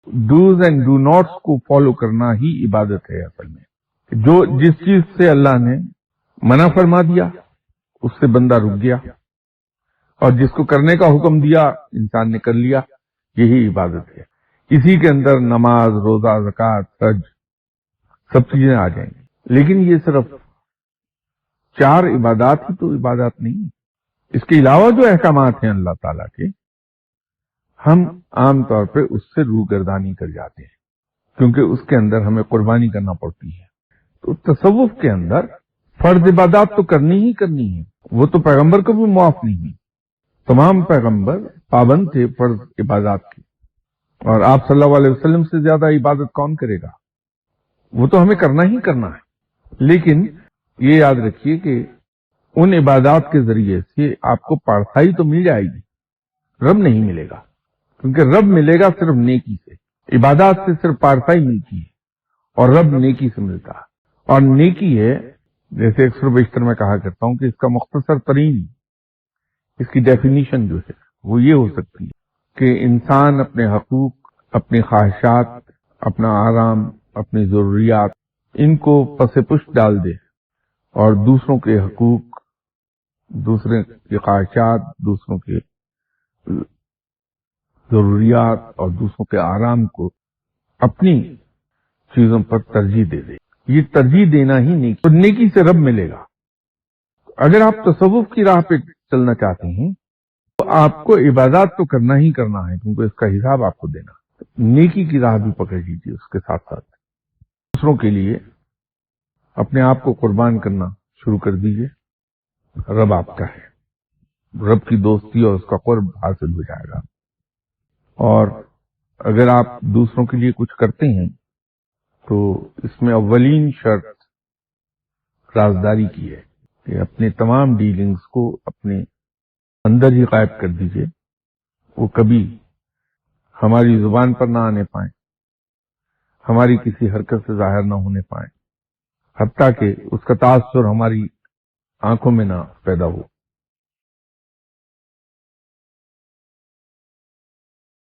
Dos and do knots کو follow کرنا ہی عبادت ہے اصل میں. جو جس چیز سے اللہ نے منع فرما دیا اس سے بندہ رک گیا، اور جس کو کرنے کا حکم دیا انسان نے کر لیا، یہی عبادت ہے. اسی کے اندر نماز، روزہ، زکوٰۃ، حج سب چیزیں آ جائیں گی. لیکن یہ صرف 4 عبادات ہی تو عبادات نہیں. اس کے علاوہ جو احکامات ہیں اللہ تعالیٰ کے، ہم عام طور پہ اس سے روگردانی کر جاتے ہیں، کیونکہ اس کے اندر ہمیں قربانی کرنا پڑتی ہے. تو تصوف کے اندر فرض عبادات تو کرنی ہی کرنی ہے. وہ تو پیغمبر کو بھی معاف نہیں ہوئی. تمام پیغمبر پابند تھے فرض عبادات کے، اور آپ صلی اللہ علیہ وسلم سے زیادہ عبادت کون کرے گا؟ وہ تو ہمیں کرنا ہی کرنا ہے. لیکن یہ یاد رکھیے کہ ان عبادات کے ذریعے سے آپ کو پارسائی تو مل جائے گی، رب نہیں ملے گا. کیونکہ رب ملے گا صرف نیکی سے. عبادات سے صرف پارسائی ملتی ہے، اور رب نیکی سے ملتا ہے. اور نیکی ہے، جیسے اکثر بیشتر میں کہا کرتا ہوں کہ اس کا مختصر ترین اس کی ڈیفینیشن جو ہے وہ یہ ہو سکتی ہے کہ انسان اپنے حقوق، اپنی خواہشات، اپنا آرام، اپنی ضروریات، ان کو پس پشت ڈال دے، اور دوسروں کے حقوق، دوسرے کی خواہشات، دوسروں کے ضروریات اور دوسروں کے آرام کو اپنی چیزوں پر ترجیح دے دے. یہ ترجیح دینا ہی نیکی، اور نیکی سے رب ملے گا. اگر آپ تصوف کی راہ پہ چلنا چاہتے ہیں تو آپ کو عبادات تو کرنا ہی کرنا ہے، کیونکہ اس کا حساب آپ کو دینا. نیکی کی راہ بھی پکڑ لیجیے، اس کے ساتھ ساتھ دوسروں کے لیے اپنے آپ کو قربان کرنا شروع کر دیجیے. رب آپ کا ہے، رب کی دوستی اور اس کا قرب حاصل ہو جائے گا. اور اگر آپ دوسروں کے لیے کچھ کرتے ہیں تو اس میں اولین شرط رازداری کی ہے کہ اپنے تمام ڈیلنگز کو اپنے اندر ہی غائب کر دیجیے. وہ کبھی ہماری زبان پر نہ آنے پائیں، ہماری کسی حرکت سے ظاہر نہ ہونے پائیں، حتیٰ کہ اس کا تاثر ہماری آنکھوں میں نہ پیدا ہو.